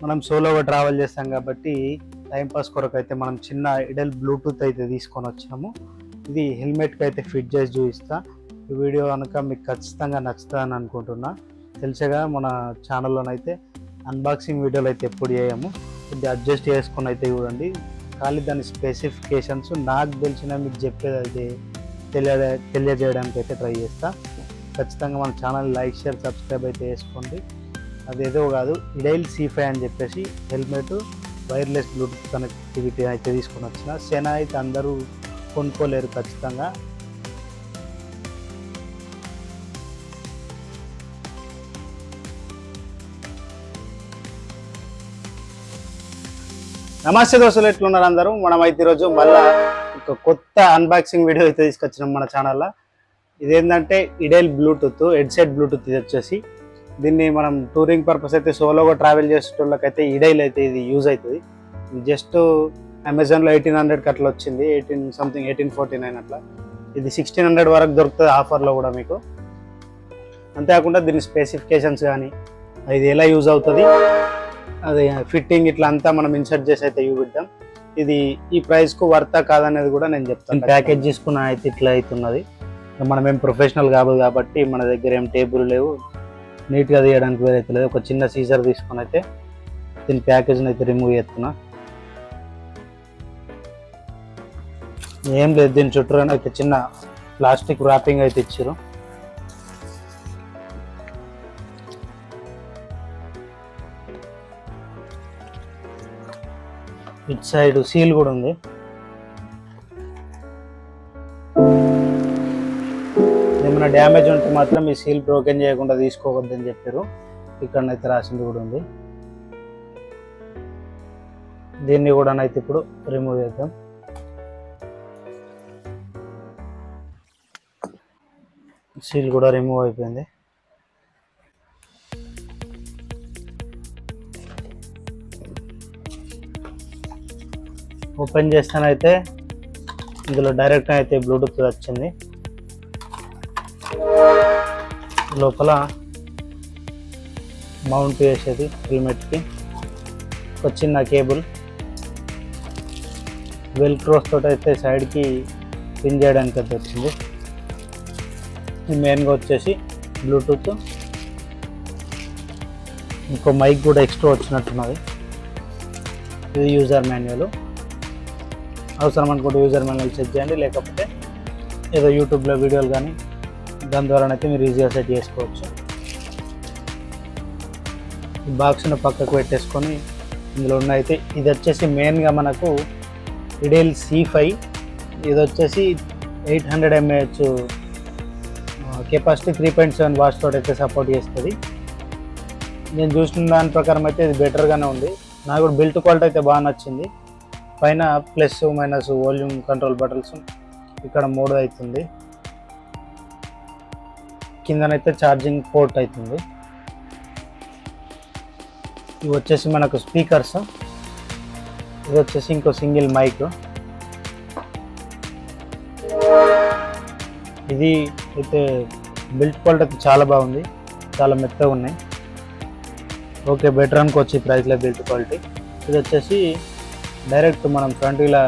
మనం సోలోగా ట్రావెల్ చేస్తాం కాబట్టి టైంపాస్ కొరకు అయితే మనం చిన్న ఇడల్ బ్లూటూత్ అయితే తీసుకొని వచ్చాము. ఇది హెల్మెట్కి అయితే ఫిట్ చేసి చూపిస్తా. ఈ వీడియో కనుక మీకు ఖచ్చితంగా నచ్చుతుందని అనుకుంటున్నా. తెలిసగా మన ఛానల్లోనైతే అన్బాక్సింగ్ వీడియోలు అయితే ఎప్పుడు చేయము. ఇది అడ్జస్ట్ చేసుకొని అయితే చూడండి. ఖాళీ దాని స్పెసిఫికేషన్స్ నాకు తెలిసిన మీకు చెప్పేది అయితే తెలియజేయడానికి అయితే ట్రై చేస్తా. ఖచ్చితంగా మన ఛానల్ లైక్, షేర్, సబ్స్క్రైబ్ అయితే చేసుకోండి. అదేదో కాదు, ఇడైల్ C5 అని చెప్పేసి హెల్మెట్ వైర్లెస్ బ్లూటూత్ కనెక్టివిటీ అయితే తీసుకొని వచ్చిన. సెనా అయితే అందరూ కొనుక్కోలేరు ఖచ్చితంగా. నమస్తే దోస్తులు, ఎట్లున్నారు అందరూ? మనం అయితే ఈరోజు మళ్ళీ ఒక కొత్త అన్బాక్సింగ్ వీడియో అయితే తీసుకొచ్చినాం మన ఛానల్లో. ఇదేంటంటే ఇడైల్ బ్లూటూత్ హెడ్సెట్ బ్లూటూత్. ఇది వచ్చేసి దీన్ని మనం టూరింగ్ పర్పస్ అయితే సోలోగా ట్రావెల్ చేసేటోళ్ళకైతే ఇడైల్ అయితే ఇది యూజ్ అవుతుంది. జస్ట్ అమెజాన్లో 1800కి అట్లా వచ్చింది, 1849 అట్లా. ఇది 1600 వరకు దొరుకుతుంది ఆఫర్లో కూడా మీకు. అంతేకాకుండా దీని స్పెసిఫికేషన్స్ కానీ ఇది ఎలా యూజ్ అవుతుంది, అది ఫిట్టింగ్ ఇట్లా అంతా మనం ఇన్సర్ట్ చేసి అయితే చూపిద్దాం. ఇది ఈ ప్రైస్కు వర్తా కాదనేది కూడా నేను చెప్తాను. ప్యాకేజ్ తీసుకున్న అయితే ఇట్లా అవుతున్నది. మనం ఏం ప్రొఫెషనల్ కాదు కాబట్టి మన దగ్గర ఏం టేబుల్ లేవు, నీట్గా తీయడానికి వేరైతే లేదు. ఒక చిన్న సీజర్ తీసుకొని అయితే దీని ప్యాకేజ్ని అయితే రిమూవ్ చేస్తున్నా. ఏం లేదు, దీని చుట్టూ అయితే చిన్న ప్లాస్టిక్ ర్యాపింగ్ అయితే ఇచ్చారు. ఇటు సైడ్ సీల్ కూడా ఉంది. ఏమైనా డ్యామేజ్ ఉంటే మాత్రం ఈ సీల్ బ్రోకెన్ చేయకుండా తీసుకోవద్దని చెప్పారు. ఇక్కడనైతే రాసింది కూడా ఉంది. దీన్ని కూడా అయితే ఇప్పుడు రిమూవ్ చేద్దాం. సీల్ కూడా రిమూవ్ అయిపోయింది. ఓపెన్ చేస్తానైతే ఇందులో డైరెక్ట్ అయితే బ్లూటూత్ వచ్చింది. లోపల మౌంట్ చేసేది హెల్మెట్కి ఒక చిన్న కేబుల్, వెల్క్రోస్ తోటి అయితే సైడ్కి పిన్ చేయడానికి అయితే వచ్చింది. మెయిన్గా వచ్చేసి బ్లూటూత్, ఇంకో మైక్ కూడా ఎక్స్ట్రా వచ్చినట్టున్నది. ఇది యూజర్ మాన్యువల్. అవసరం అనుకుంటే యూజర్ మాన్యువల్ చెక్ చేయండి, లేకపోతే ఏదో యూట్యూబ్లో వీడియోలు కానీ దాని ద్వారానైతే మీరు ఈజీగా సెట్ చేసుకోవచ్చు. ఈ బాక్స్ని పక్కకు పెట్టేసుకొని ఇందులో అయితే ఇది వచ్చేసి మెయిన్గా మనకు ఇడైల్ C5. ఇది వచ్చేసి 800 mAh కెపాసిటీ, 3.7 watts తోటి అయితే సపోర్ట్ చేస్తుంది. నేను చూసిన దాని ప్రకారం అయితే ఇది బెటర్గానే ఉంది. నాకు కూడా బిల్ట్ క్వాలిటీ అయితే బాగా నచ్చింది. పైన plus minus volume control buttons ఇక్కడ 3 అవుతుంది. కిందనైతే ఛార్జింగ్ పోర్ట్ అవుతుంది. ఇవి వచ్చేసి మనకు స్పీకర్స్. ఇది వచ్చేసి ఇంకో సింగిల్ మైక్. ఇది అయితే బిల్ట్ క్వాలిటీ అయితే చాలా బాగుంది, చాలా మెత్తగా ఉన్నాయి. ఓకే, బెటర్ అనుకోవచ్చు ఈ ప్రైస్లో బిల్ట్ క్వాలిటీ. ఇది వచ్చేసి డైరెక్ట్ మనం ఫ్రంట్ ఇలా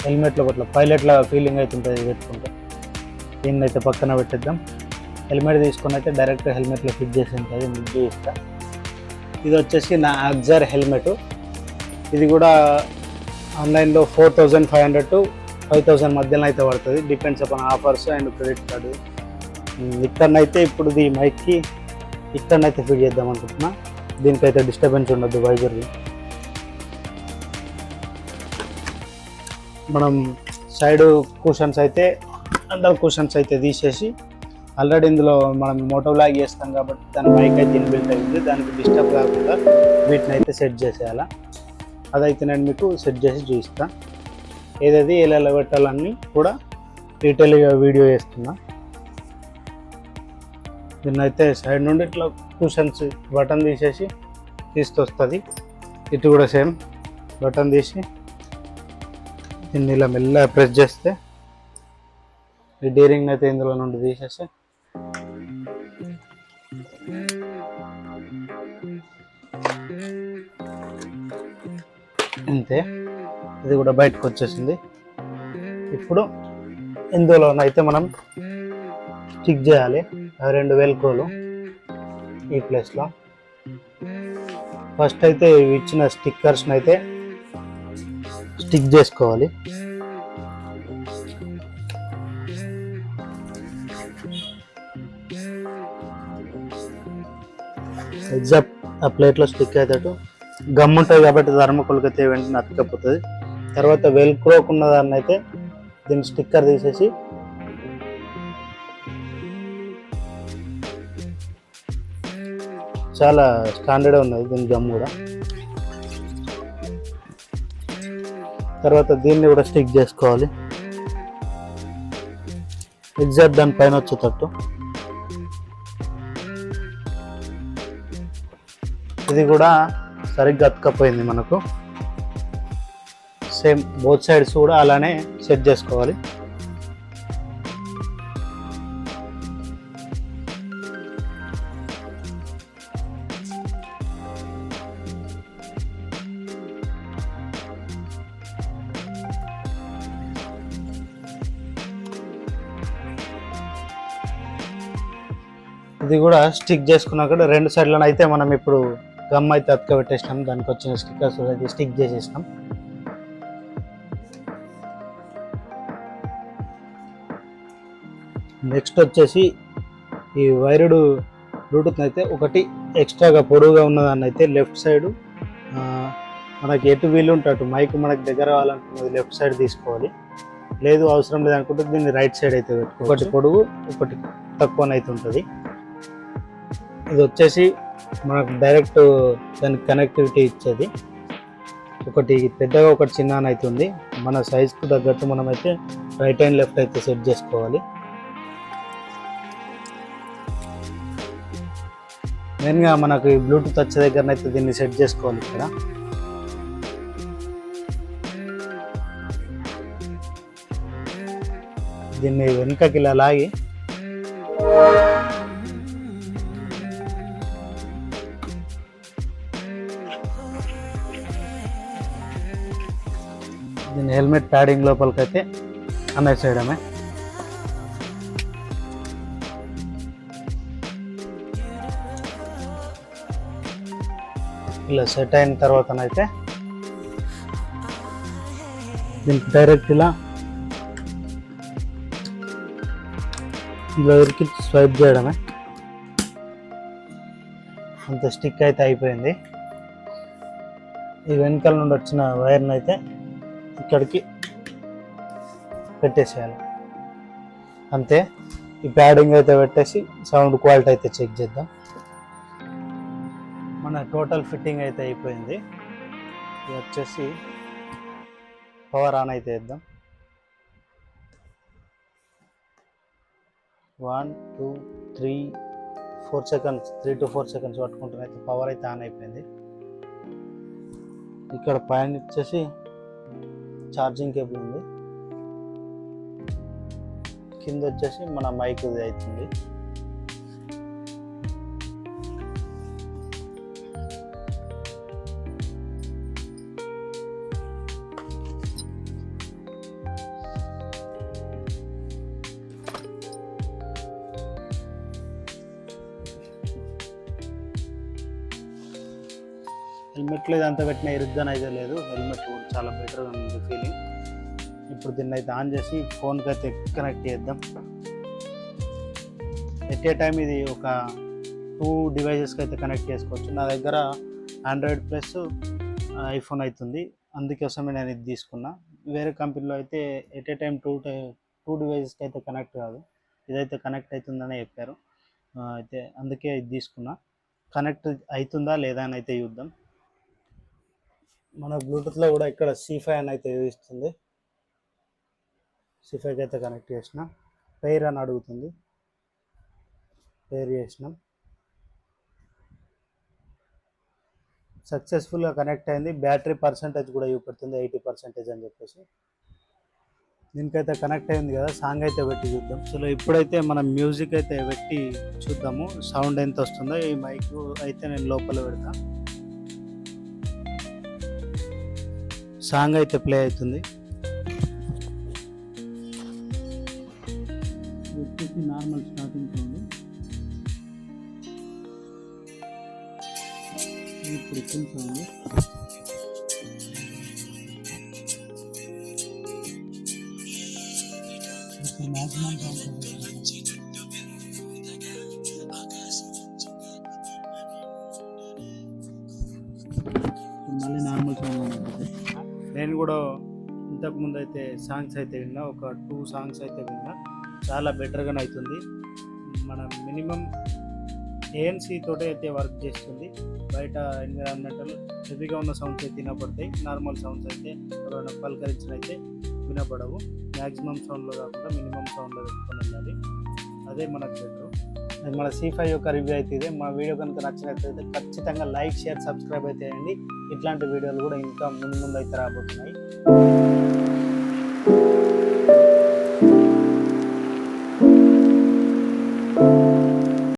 హెల్మెట్లో అట్లా పైలట్లా ఫీలింగ్ అయితే ఉంటుంది పెట్టుకుంటే. దీన్ని అయితే పక్కన పెట్టేద్దాం. హెల్మెట్ తీసుకొని అయితే డైరెక్ట్ హెల్మెట్లో ఫిట్ చేసి ఉంటుంది, మీకు చూపిస్తా. ఇది వచ్చేసి నా అగ్జర్ హెల్మెట్. ఇది కూడా ఆన్లైన్లో 4500 to 5000 మధ్యలో అయితే పడుతుంది, depends upon offers and credit card. ఇక్కడనైతే ఇప్పుడు ఈ మైక్కి ఇక్కడనైతే ఫిట్ చేద్దాం అనుకుంటున్నా. దీనికైతే డిస్టర్బెన్స్ ఉండదు వైజర్ది. మనం సైడ్ కుషన్స్ అయితే అండర్ కుషన్స్ అయితే తీసేసి, ఆల్రెడీ ఇందులో మనం మోటో లాగ్ చేస్తాం కాబట్టి దాని మైక్ అయితే ఇన్బిల్ట్ అయింది. దానికి డిస్టర్బ్ కాకుండా వీటిని అయితే సెట్ చేసేయాలా. అదైతే నేను మీకు సెట్ చేసి చూపిస్తాను. ఏదైతే ఎలా పెట్టాలన్నీ కూడా డీటెయిల్గా వీడియో చేస్తున్నా. దీన్ని అయితే సైడ్ నుండి ఇట్లా కుషన్స్ బటన్ తీసేసి తీసుకొస్తుంది. ఇటు కూడా సేమ్ బటన్ తీసి దీన్ని ఇలా మెల్లగా ప్రెస్ చేస్తే ఈ డీరింగ్ అయితే ఇందులో నుండి తీసేసి అంతే, ఇది కూడా బయటకు వచ్చేసింది. ఇప్పుడు ఇందులోనైతే మనం స్టిక్ చేయాలి 2 వెల్క్రోలు ఈ ప్లేస్లో. ఫస్ట్ అయితే ఇచ్చిన స్టిక్కర్స్ని అయితే స్టిక్ చేసుకోవాలి. ఎగ్జాక్ట్ ఆ ప్లేట్లో స్టిక్ అయ్యేటట్టు గమ్ ఉంటుంది కాబట్టి ధర్మకోల్కి అయితే వెంటనే అతుక్కపోతుంది. తర్వాత వెల్క్రోకున్న దాన్ని అయితే దీని స్టిక్కర్ తీసేసి చాలా స్టాండర్డ్ ఉన్నది దీని గమ్ కూడా. తర్వాత దీన్ని కూడా స్టిక్ చేసుకోవాలి ఎగ్జాక్ట్ దాని పైన వచ్చేటట్టు. ఇది కూడా సరిగ్గా అతుకపోయింది మనకు. సేమ్ బోత్ సైడ్స్ కూడా అలానే సెట్ చేసుకోవాలి. ఇది కూడా స్టిక్ చేసుకున్నాక 2 సైడ్లను అయితే మనం ఇప్పుడు గమ్ అయితే అతుక పెట్టేసినాం. దానికి వచ్చిన స్టిక్కర్స్ అయితే స్టిక్ చేసేసినాం. నెక్స్ట్ వచ్చేసి ఈ వైర్డ్ బ్లూటూత్ అయితే ఒకటి ఎక్స్ట్రాగా పొడవుగా ఉన్నదాన్ని అయితే లెఫ్ట్ సైడ్ మనకి ఎటు వీలు ఉంటే అటు మైక్ మనకి దగ్గర కావాలనుకున్నది లెఫ్ట్ సైడ్ తీసుకోవాలి. లేదు అవసరం లేదనుకుంటే దీన్ని రైట్ సైడ్ అయితే పెట్టుకో. ఒకటి పొడుగు ఒకటి తక్కువనైతే ఉంటుంది. ఇది వచ్చేసి మనకు డైరెక్ట్ దానికి కనెక్టివిటీ ఇచ్చేది. ఒకటి పెద్దగా ఒకటి చిన్న అవుతుంది. మన సైజ్కు తగ్గట్టు మనం అయితే రైట్ అండ్ లెఫ్ట్ అయితే సెట్ చేసుకోవాలి. మెయిన్గా మనకు బ్లూటూత్ వచ్చే దగ్గరనైతే దీన్ని సెట్ చేసుకోవాలి. ఇక్కడ దీన్ని వెనుకకి ఇలా లాగి దీన్ని హెల్మెట్ ప్యాడింగ్ లోపలికైతే అమర్చేయడమే. ఇలా సెట్ అయిన తర్వాతనైతే దీనికి డైరెక్ట్ ఇలా ఇరికి స్వైప్ చేయడమే. అంత స్టిక్ అయితే అయిపోయింది. ఈ వెనకాల నుండి వచ్చిన వైర్ని అయితే ఇక్కడికి పెట్టేసేయాలి. అంతే. ఈ ప్యాడింగ్ అయితే పెట్టేసి సౌండ్ క్వాలిటీ అయితే చెక్ చేద్దాం. మన టోటల్ ఫిట్టింగ్ అయితే అయిపోయింది. ఇది వచ్చేసి పవర్ ఆన్ అయితే వేద్దాం. 1 2 3 4 సెకండ్స్ 3 to 4 సెకండ్స్ పట్టుకుంటున్న అయితే పవర్ అయితే ఆన్ అయిపోయింది. ఇక్కడ పైన వచ్చేసి ఛార్జింగ్ కేబుల్ ఉంది. కింద వచ్చేసి మన మైక్ అవుతుంది. హెల్మెట్లో ఇదంతా పెట్టిన ఇరుగ్గానే అయితే లేదు. హెల్మెట్ కూడా చాలా బెటర్గా ఉంది ఫీలింగ్. ఇప్పుడు దీన్ని అయితే ఆన్ చేసి ఫోన్కి అయితే కనెక్ట్ చేద్దాం. ఎట్ ఏ టైం ఇది ఒక 2 డివైజెస్కి అయితే కనెక్ట్ చేసుకోవచ్చు. నా దగ్గర ఆండ్రాయిడ్ ప్లస్ ఐఫోన్ అవుతుంది, అందుకోసమే నేను ఇది తీసుకున్నా. వేరే కంపెనీలో అయితే ఎట్ ఏ టైం 2 డివైజెస్కి అయితే కనెక్ట్ కాదు. ఇదైతే కనెక్ట్ అవుతుందని చెప్పారు. అయితే అందుకే ఇది తీసుకున్నా. కనెక్ట్ అవుతుందా లేదా అని అయితే చూద్దాం. మన బ్లూటూత్లో కూడా ఇక్కడ C5 అని అయితే ఇస్తుంది. C5కి అయితే కనెక్ట్ చేసిన. పెయిర్ అని అడుగుతుంది, పెయిర్ చేసినాం. సక్సెస్ఫుల్గా కనెక్ట్ అయింది. బ్యాటరీ పర్సంటేజ్ కూడా చూపెడుతుంది 80% అని చెప్పేసి. దీనికైతే కనెక్ట్ అయింది కదా. సాంగ్ అయితే పెట్టి చూద్దాం. సో ఇప్పుడైతే మనం మ్యూజిక్ అయితే పెట్టి చూద్దాము సౌండ్ ఎంత వస్తుందో. ఈ మైక్ అయితే నేను లోపల పెడతా. సాంగ్ అయితే ప్లే అవుతుంది. వచ్చేసి నార్మల్ స్టార్టింగ్ సౌండ్. ఇప్పుడు ఫుల్ సౌండ్. Maximum sound. మళ్ళీ నార్మల్ సాంగ్. నేను కూడా ఇంతకుముందు అయితే సాంగ్స్ అయితే విన్నా, ఒక 2 సాంగ్స్ అయితే విన్నా. చాలా బెటర్గానే అవుతుంది. మనం మినిమం ANC తోటి అయితే వర్క్ చేస్తుంది. బయట ఎన్విరాన్మెంటల్ హెవీగా ఉన్న సౌండ్స్ అయితే వినపడతాయి. నార్మల్ సౌండ్స్ అయితే ఎవరైనా పలకరించిన అయితే వినపడవు. మ్యాక్సిమం సౌండ్లో కాకుండా మినిమం సౌండ్లో పెట్టుకొని వెళ్ళాలి. అదే మనకు బెటర్. అది మన C5 యొక్క రివ్యూ అయితే ఇదే. మా వీడియో కనుక నచ్చినట్లయితే ఖచ్చితంగా లైక్, షేర్, సబ్స్క్రైబ్ అయితే చేయండి. ఇట్లాంటి వీడియోలు కూడా ఇంకా ముందు అయితే రాబోతున్నాయి.